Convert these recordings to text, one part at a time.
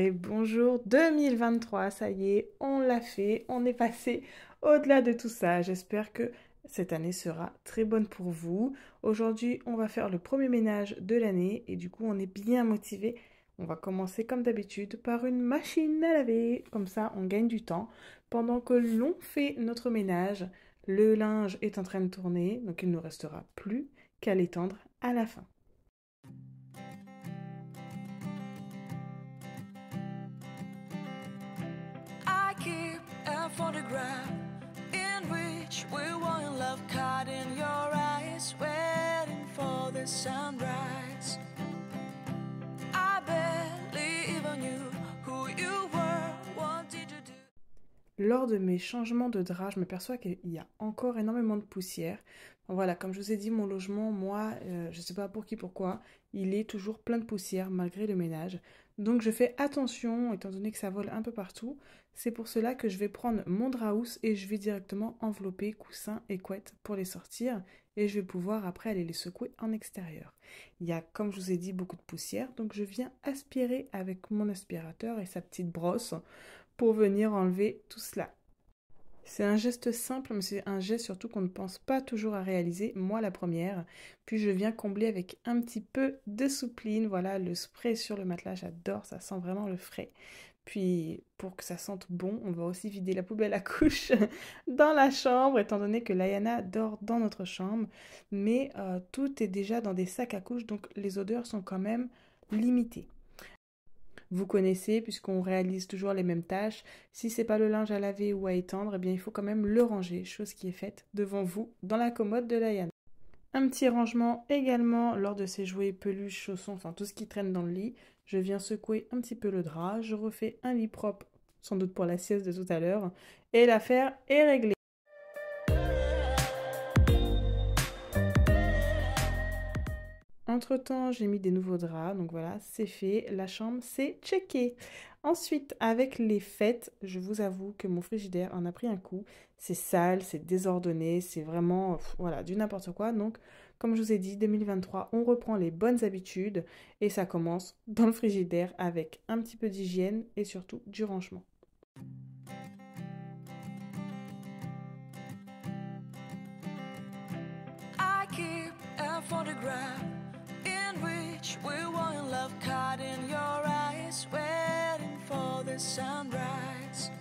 et bonjour 2023, ça y est, on l'a fait, on est passé au-delà de tout ça. J'espère que cette année sera très bonne pour vous. Aujourd'hui, on va faire le premier ménage de l'année et du coup, on est bien motivé. On va commencer comme d'habitude par une machine à laver, comme ça on gagne du temps. Pendant que l'on fait notre ménage, le linge est en train de tourner, donc il ne nous restera plus qu'à l'étendre à la fin. Photograph in which we were in love, caught in your eyes, waiting for the sunrise. I barely even knew who you were. What did you do? Lors de mes changements de drap, je m'aperçois qu'il y a encore énormément de poussière. Donc voilà, comme je vous ai dit, mon logement, moi, je ne sais pas pour qui, pourquoi, il est toujours plein de poussière malgré le ménage. Donc je fais attention, étant donné que ça vole un peu partout. C'est pour cela que je vais prendre mon drap housse et je vais directement envelopper coussins et couettes pour les sortir. Et je vais pouvoir après aller les secouer en extérieur. Il y a, comme je vous ai dit, beaucoup de poussière. Donc je viens aspirer avec mon aspirateur et sa petite brosse pour venir enlever tout cela. C'est un geste simple, mais c'est un geste surtout qu'on ne pense pas toujours à réaliser, moi la première. Puis je viens combler avec un petit peu de soupline, voilà, le spray sur le matelas, j'adore, ça sent vraiment le frais. Puis pour que ça sente bon, on va aussi vider la poubelle à couches dans la chambre, étant donné que Layana dort dans notre chambre. Mais tout est déjà dans des sacs à couches, donc les odeurs sont quand même limitées. Vous connaissez, puisqu'on réalise toujours les mêmes tâches. Si c'est pas le linge à laver ou à étendre, eh bien il faut quand même le ranger, chose qui est faite devant vous dans la commode de Layana. Un petit rangement également lors de ces jouets, peluches, chaussons, enfin tout ce qui traîne dans le lit. Je viens secouer un petit peu le drap, je refais un lit propre, sans doute pour la sieste de tout à l'heure, et l'affaire est réglée. Entre-temps, j'ai mis des nouveaux draps, donc voilà, c'est fait, la chambre, c'est checké. Ensuite, avec les fêtes, je vous avoue que mon frigidaire en a pris un coup. C'est sale, c'est désordonné, c'est vraiment, voilà, du n'importe quoi. Donc, comme je vous ai dit, 2023, on reprend les bonnes habitudes et ça commence dans le frigidaire avec un petit peu d'hygiène et surtout du rangement. I keep a photograph in which we were in love, caught in your eyes, waiting for the sunrise.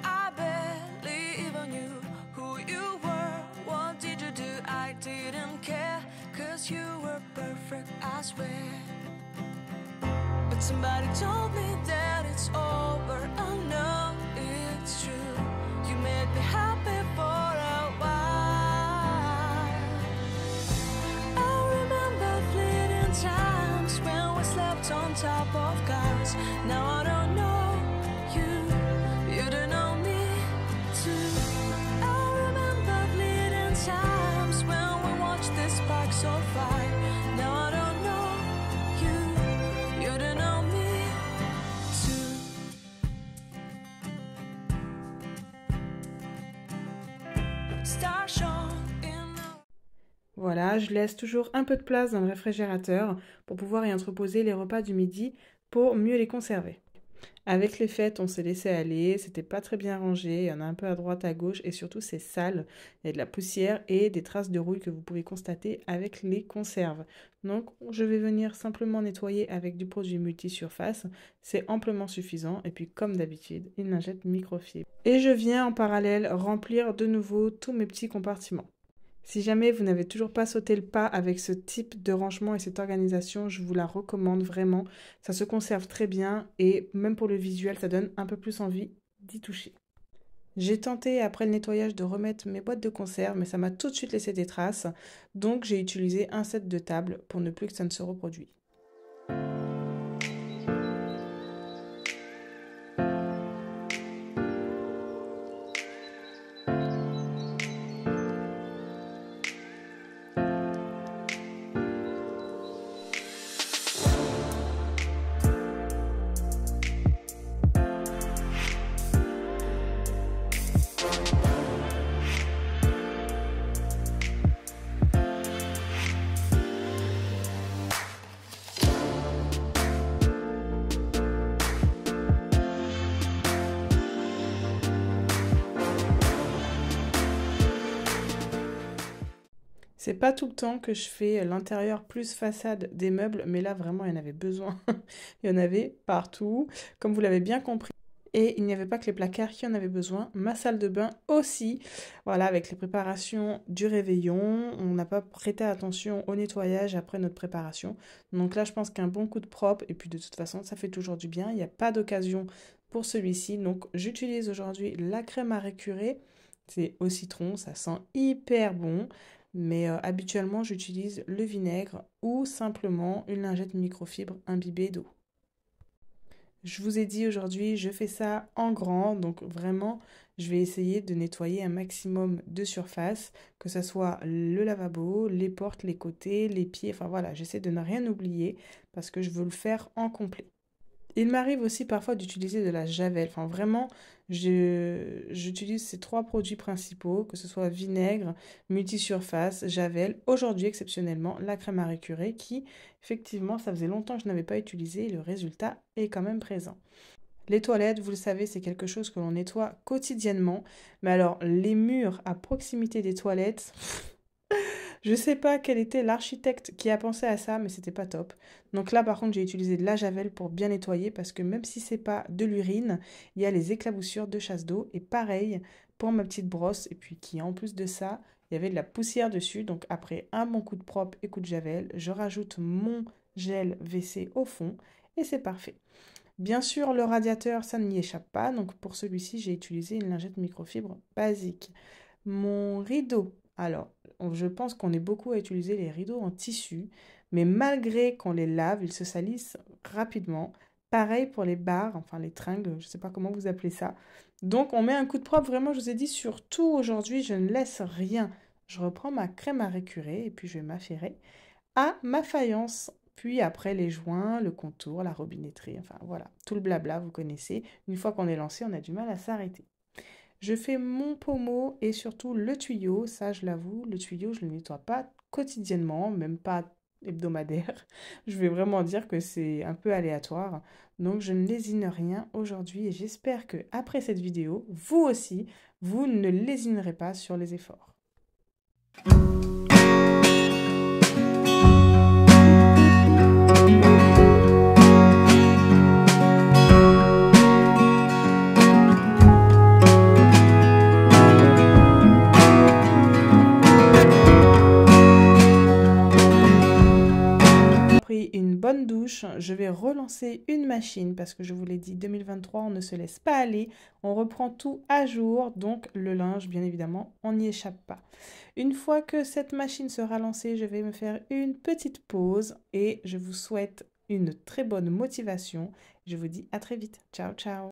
I barely even knew who you were. What did you do? I didn't care, 'cause you were perfect, I swear. But somebody told me that it's over. I know it's true. You made me happy for a while. I remember fleeting times when we slept on top of cars. Now I don't know you don't know me too. I remember fleeting times when we watched the sparks of fire. Now I don't know you don't know me too. Star shone in the... Voilà, je laisse toujours un peu de place dans le réfrigérateur pour pouvoir y entreposer les repas du midi pour mieux les conserver. Avec les fêtes, on s'est laissé aller, c'était pas très bien rangé, il y en a un peu à droite, à gauche et surtout c'est sale. Il y a de la poussière et des traces de rouille que vous pouvez constater avec les conserves. Donc je vais venir simplement nettoyer avec du produit multisurface, c'est amplement suffisant et puis comme d'habitude, une lingette microfibre. Et je viens en parallèle remplir de nouveau tous mes petits compartiments. Si jamais vous n'avez toujours pas sauté le pas avec ce type de rangement et cette organisation, je vous la recommande vraiment. Ça se conserve très bien et même pour le visuel, ça donne un peu plus envie d'y toucher. J'ai tenté après le nettoyage de remettre mes boîtes de conserve, mais ça m'a tout de suite laissé des traces. Donc j'ai utilisé un set de table pour ne plus que ça ne se reproduise. C'est pas tout le temps que je fais l'intérieur plus façade des meubles, mais là vraiment il y en avait besoin. Il y en avait partout, comme vous l'avez bien compris. Et il n'y avait pas que les placards qui en avaient besoin, ma salle de bain aussi. Voilà, avec les préparations du réveillon, on n'a pas prêté attention au nettoyage après notre préparation. Donc là, je pense qu'un bon coup de propre, et puis de toute façon, ça fait toujours du bien. Il n'y a pas d'occasion pour celui-ci. Donc j'utilise aujourd'hui la crème à récurer. C'est au citron, ça sent hyper bon. Mais habituellement, j'utilise le vinaigre ou simplement une lingette microfibre imbibée d'eau. Je vous ai dit aujourd'hui, je fais ça en grand, donc vraiment, je vais essayer de nettoyer un maximum de surface, que ce soit le lavabo, les portes, les côtés, les pieds, enfin voilà, j'essaie de ne rien oublier parce que je veux le faire en complet. Il m'arrive aussi parfois d'utiliser de la javel. Enfin, vraiment, j'utilise ces trois produits principaux, que ce soit vinaigre, multisurface, javel. Aujourd'hui, exceptionnellement, la crème à récurer qui, effectivement, ça faisait longtemps que je n'avais pas utilisé et le résultat est quand même présent. Les toilettes, vous le savez, c'est quelque chose que l'on nettoie quotidiennement. Mais alors, les murs à proximité des toilettes, je sais pas quel était l'architecte qui a pensé à ça, mais c'était pas top. Donc là, par contre, j'ai utilisé de la javel pour bien nettoyer parce que même si c'est pas de l'urine, il y a les éclaboussures de chasse d'eau. Et pareil pour ma petite brosse. Et puis qui, en plus de ça, il y avait de la poussière dessus. Donc après un bon coup de propre et coup de javel, je rajoute mon gel WC au fond et c'est parfait. Bien sûr, le radiateur, ça n'y échappe pas. Donc pour celui-ci, j'ai utilisé une lingette microfibre basique. Mon rideau. Alors, je pense qu'on est beaucoup à utiliser les rideaux en tissu, mais malgré qu'on les lave, ils se salissent rapidement. Pareil pour les barres, enfin les tringles, je ne sais pas comment vous appelez ça. Donc, on met un coup de propre. Vraiment, je vous ai dit, surtout aujourd'hui, je ne laisse rien. Je reprends ma crème à récurer et puis je vais m'affairer à ma faïence. Puis après, les joints, le contour, la robinetterie, enfin voilà, tout le blabla, vous connaissez. Une fois qu'on est lancé, on a du mal à s'arrêter. Je fais mon pommeau et surtout le tuyau. Ça, je l'avoue, le tuyau, je ne le nettoie pas quotidiennement, même pas hebdomadaire. Je vais vraiment dire que c'est un peu aléatoire. Donc, je ne lésine rien aujourd'hui et j'espère que après cette vidéo, vous aussi, vous ne lésinerez pas sur les efforts. Une bonne douche, je vais relancer une machine parce que je vous l'ai dit, 2023, on ne se laisse pas aller, on reprend tout à jour, donc le linge, bien évidemment, on n'y échappe pas. Une fois que cette machine sera lancée, je vais me faire une petite pause et je vous souhaite une très bonne motivation. Je vous dis à très vite. Ciao, ciao.